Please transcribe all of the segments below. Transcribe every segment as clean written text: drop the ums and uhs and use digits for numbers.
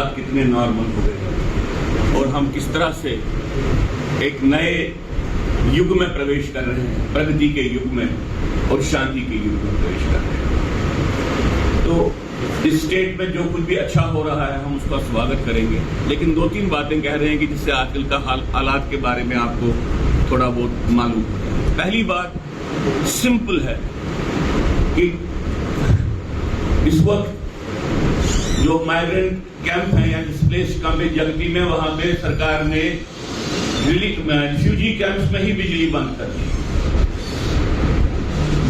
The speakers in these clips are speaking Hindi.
हालात कितने नॉर्मल हो गए और हम किस तरह से एक नए युग में प्रवेश कर रहे हैं, प्रगति के युग में और शांति के युग में प्रवेश कर रहे हैं। तो इस स्टेट में जो कुछ भी अच्छा हो रहा है हम उसका स्वागत करेंगे, लेकिन 2-3 बातें कह रहे हैं कि जिससे आजकल का हालात के बारे में आपको थोड़ा बहुत मालूम हो जाए। पहली बात सिंपल है कि इस वक्त जो माइग्रेंट कैंप है या डिस्प्लेस्ड कैंप है जगती में, वहां पे सरकार ने रिफ्यूजी कैंप्स में ही बिजली बंद कर दी।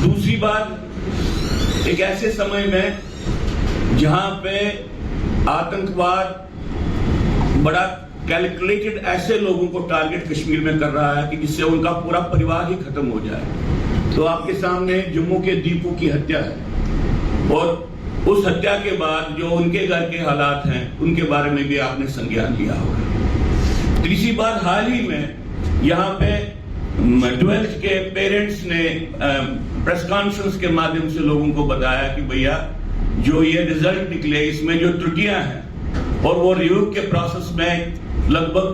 दूसरी बात, एक ऐसे समय में जहां पे आतंकवाद बड़ा कैलकुलेटेड ऐसे लोगों को टारगेट कश्मीर में कर रहा है कि जिससे उनका पूरा परिवार ही खत्म हो जाए। तो आपके सामने जम्मू के दीपू की हत्या है और उस हत्या के बाद जो उनके घर के हालात हैं उनके बारे में भी आपने संज्ञान लिया होगा। तीसरी बात, हाल ही में यहाँ पे 12th के पेरेंट्स ने प्रेस कॉन्फ्रेंस के माध्यम से लोगों को बताया कि भैया जो ये रिजल्ट निकले इसमें जो त्रुटियां हैं और वो रिव्यू के प्रोसेस में लगभग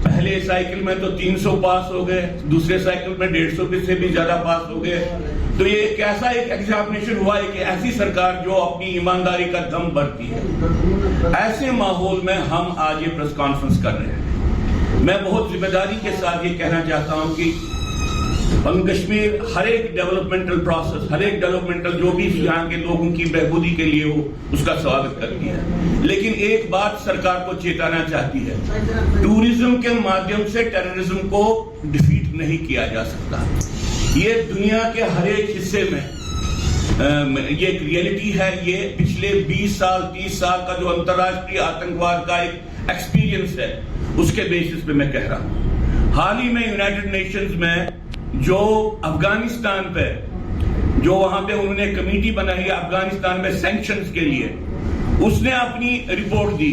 पहले साइकिल में तो 300 पास हो गए, दूसरे साइकिल में 150 से भी ज्यादा पास हो गए। तो ये कैसा एक एग्जामिनेशन हुआ है कि ऐसी सरकार जो अपनी ईमानदारी का दम भरती है। ऐसे माहौल में हम आज ये प्रेस कॉन्फ्रेंस कर रहे हैं। मैं बहुत जिम्मेदारी के साथ ये कहना चाहता हूं कि हम कश्मीर हर एक डेवलपमेंटल प्रोसेस, हर एक डेवलपमेंटल जो भी यहाँ के लोगों की बहबूदी के लिए हो उसका स्वागत करती है। लेकिन एक बात सरकार को चेताना चाहती है, टूरिज्म के माध्यम से टेररिज्म को डिफीट नहीं किया जा सकता। ये दुनिया के हर एक हिस्से में ये एक रियलिटी है। ये पिछले 20 साल 30 साल का जो अंतर्राष्ट्रीय आतंकवाद का एक एक्सपीरियंस है उसके बेसिस पे मैं कह रहा हूं। हाल ही में यूनाइटेड नेशंस में जो अफगानिस्तान पे जो वहां पे उन्होंने कमेटी बनाई है अफगानिस्तान में सैंक्शंस के लिए, उसने अपनी रिपोर्ट दी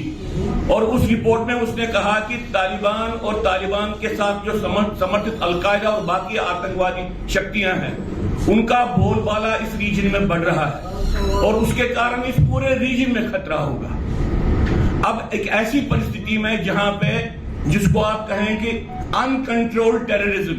और उस रिपोर्ट में उसने कहा कि तालिबान और तालिबान के साथ जो समर्थित अलकायदा और बाकी आतंकवादी शक्तियां हैं उनका बोलबाला इस रीजन में बढ़ रहा है और उसके कारण इस पूरे रीजन में खतरा होगा। अब एक ऐसी परिस्थिति में जहां पे जिसको आप कहें कि अनकंट्रोल्ड टेररिज्म,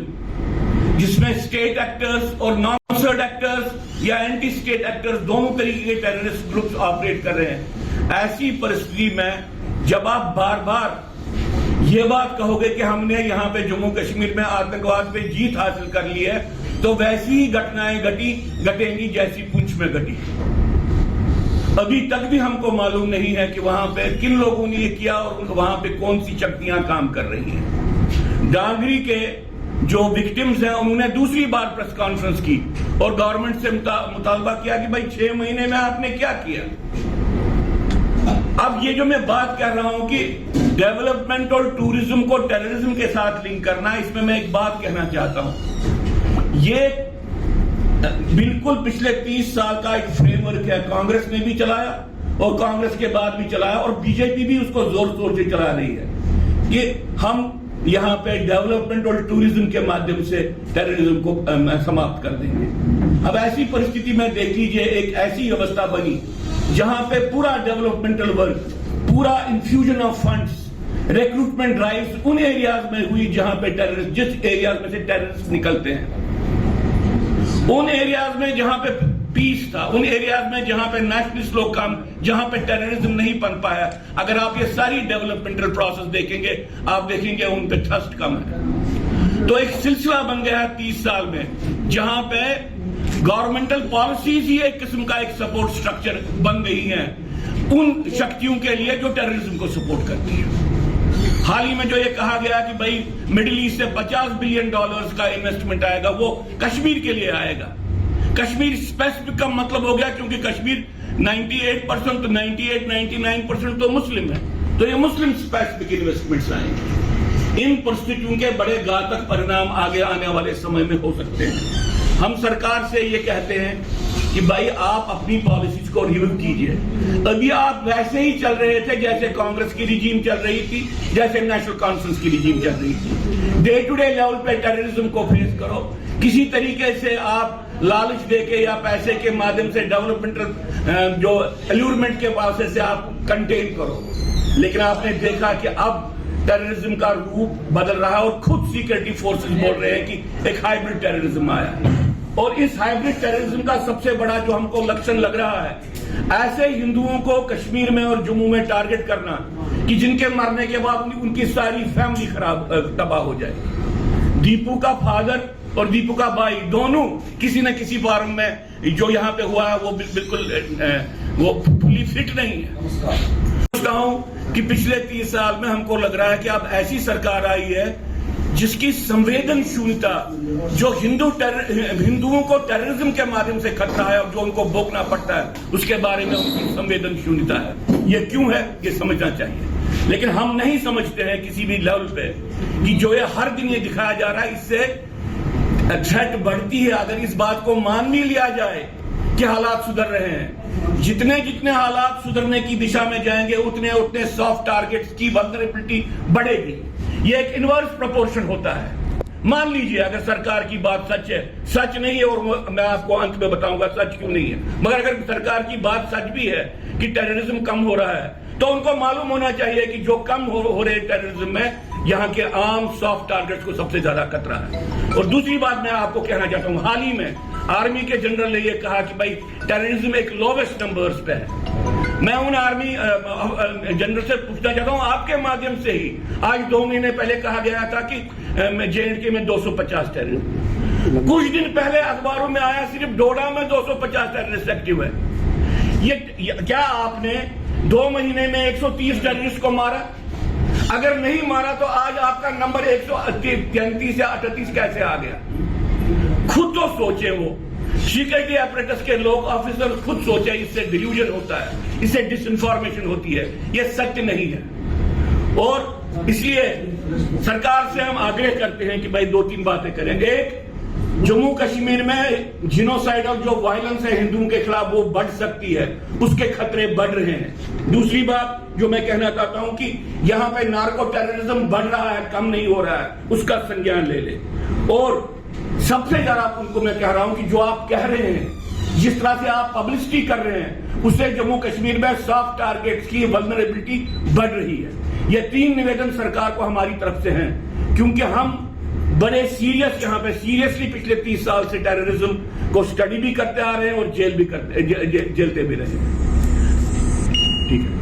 जिसमें स्टेट एक्टर्स और नॉन स्टेट एक्टर्स या एंटी स्टेट एक्टर्स दोनों तरीके के टेररिस्ट ग्रुप्स ऑपरेट कर रहे हैं, ऐसी परिस्थिति में जब आप बार बार ये बात कहोगे कि हमने यहाँ पे जम्मू कश्मीर में आतंकवाद पे जीत हासिल कर ली है, तो वैसी ही घटनाएं घटेंगी जैसी पुंछ में घटी। अभी तक भी हमको मालूम नहीं है कि वहां पे किन लोगों ने ये किया और वहां पे कौन सी शक्तियां काम कर रही हैं। डांगरी के जो विक्टिम्स हैं उन्होंने दूसरी बार प्रेस कॉन्फ्रेंस की और गवर्नमेंट से मुतालबा किया कि भाई 6 महीने में आपने क्या किया। अब ये जो मैं बात कर रहा हूं कि डेवलपमेंट और टूरिज्म को टेररिज्म के साथ लिंक करना, इसमें मैं एक बात कहना चाहता हूं। ये बिल्कुल पिछले 30 साल का एक फ्रेमवर्क है, कांग्रेस ने भी चलाया और कांग्रेस के बाद भी चलाया और बीजेपी भी उसको जोर शोर से चला रही है कि हम यहाँ पे डेवलपमेंट और टूरिज्म के माध्यम से टेररिज्म को समाप्त कर देंगे। अब ऐसी परिस्थिति में देख लीजिए एक ऐसी अवस्था बनी जहां पे पूरा डेवलपमेंटल वर्क, पूरा infusion of funds, recruitment drives उन एरियाज में हुई जहां पे टेररिस्ट, जिस एरियाज में से टेररिस्ट निकलते हैं, उन एरियाज में जहां पे पीस था, उन एरियाज में जहां पे नेशनलिस्ट लोग काम, जहां पे टेररिज्म नहीं बन पाया। अगर आप ये सारी डेवलपमेंटल प्रोसेस देखेंगे आप देखेंगे उन पे ट्रस्ट कम है। तो एक सिलसिला बन गया 30 साल में जहां पे गवर्नमेंटल पॉलिसीज ही एक किस्म का एक सपोर्ट स्ट्रक्चर बन गई है उन शक्तियों के लिए जो टेररिज्म को सपोर्ट करती है। हाल ही में जो ये कहा गया कि भाई मिडिल ईस्ट से $50 बिलियन का इन्वेस्टमेंट आएगा, वो कश्मीर के लिए आएगा। कश्मीर स्पेसिफिक का मतलब हो गया क्योंकि कश्मीर 98% तो 99% तो मुस्लिम है, तो ये मुस्लिम स्पेसिफिक इन्वेस्टमेंट्स आएंगे। इन परिस्थितियों के बड़े घातक परिणाम आगे आने वाले समय में हो सकते हैं। हम सरकार से ये कहते हैं कि भाई आप अपनी पॉलिसीज को रिव्यू कीजिए। अभी आप वैसे ही चल रहे थे जैसे कांग्रेस की रिजीम चल रही थी, जैसे नेशनल कॉन्फ्रेंस की रिजीम चल रही थी। डे टू डे लेवल पे टेररिज्म को फेस करो, किसी तरीके से आप लालच देके या पैसे के माध्यम से डेवलपमेंटल जो एल्यूरमेंट के वास्ते से आप कंटेन करो। लेकिन आपने देखा कि अब टेररिज्म का रूप बदल रहा है और खुद सिक्योरिटी फोर्सेस बोल रहे हैं कि एक हाइब्रिड टेररिज्म आया है। और इस हाइब्रिड टेररिज्म का सबसे बड़ा जो हमको लक्षण लग रहा है, ऐसे हिंदुओं को कश्मीर में और जम्मू में टारगेट करना कि जिनके मरने के बाद उनकी सारी फैमिली तबाह हो जाएगी। दीपू का फादर और दीपू का भाई दोनों किसी न किसी फॉर्म में जो यहाँ पे हुआ है वो बिल्कुल वो फुली फिट नहीं है। सोचता हूं कि पिछले 30 साल में हमको लग रहा है कि अब ऐसी सरकार आई है जिसकी संवेदनशीलता जो हिंदुओं को टेररिज्म के माध्यम से खतरा है और जो उनको भोगना पड़ता है उसके बारे में उनकी संवेदनशीलता है। ये क्यों है ये समझना चाहिए, लेकिन हम नहीं समझते हैं किसी भी लेवल पे कि जो ये हर दिन ये दिखाया जा रहा है इससे थ्रेट बढ़ती है। अगर इस बात को मान भी लिया जाए कि हालात सुधर रहे हैं, जितने जितने हालात सुधरने की दिशा में जाएंगे उतने उतने सॉफ्ट टारगेट्स की वल्नरेबिलिटी बढ़ेगी। ये एक इनवर्स प्रोपोर्शन होता है। मान लीजिए अगर सरकार की बात सच है, सच नहीं है और मैं आपको अंत में बताऊंगा सच क्यों नहीं है, मगर अगर सरकार की बात सच भी है कि टेररिज्म कम हो रहा है तो उनको मालूम होना चाहिए कि जो कम हो रहे टेररिज्म में यहाँ के आम सॉफ्ट टारगेट्स को सबसे ज्यादा खतरा है। और दूसरी बात मैं आपको कहना चाहता हूँ, हाल ही में आर्मी के जनरल ने यह कहा कि भाई टेररिज्म एक लोवेस्ट नंबर्स पे है। मैं उन आर्मी जनरल से पूछना चाहता हूं आपके माध्यम से ही, आज 2 महीने पहले कहा गया था कि J&K में 250 टेररिस्ट, कुछ दिन पहले अखबारों में आया सिर्फ डोडा में 250 टेररिस्ट एक्टिव है। ये क्या आपने 2 महीने में 130 टेररिस्ट को मारा? अगर नहीं मारा तो आज आपका नंबर 133 या 38 कैसे आ गया? खुद तो सोचे, वो सिक्योरिटी अपरेटस के लोग ऑफिसर खुद सोचे। इससे डिल्यूजन होता है, इससे डिसइंफॉर्मेशन होती है, ये सत्य नहीं है। और इसलिए सरकार से हम आग्रह करते हैं कि भाई 2-3 बातें करें। एक, जम्मू कश्मीर में जिनोसाइड और जो वायलेंस है हिंदुओं के खिलाफ वो बढ़ सकती है, उसके खतरे बढ़ रहे हैं। दूसरी बात जो मैं कहना चाहता हूं कि यहां पे नार्को टेररिज्म बढ़ रहा है, कम नहीं हो रहा है, उसका संज्ञान ले ले। और सबसे ज्यादा उनको मैं कह रहा हूं कि जो आप कह रहे हैं, जिस तरह से आप पब्लिसिटी कर रहे हैं, उससे जम्मू कश्मीर में सॉफ्ट टारगेट्स की वल्नरेबिलिटी बढ़ रही है। ये 3 निवेदन सरकार को हमारी तरफ से हैं, क्योंकि हम बड़े सीरियस यहाँ पे सीरियसली पिछले 30 साल से टेररिज्म को स्टडी भी करते आ रहे हैं और जेलते भी रहे हैं। ठीक है।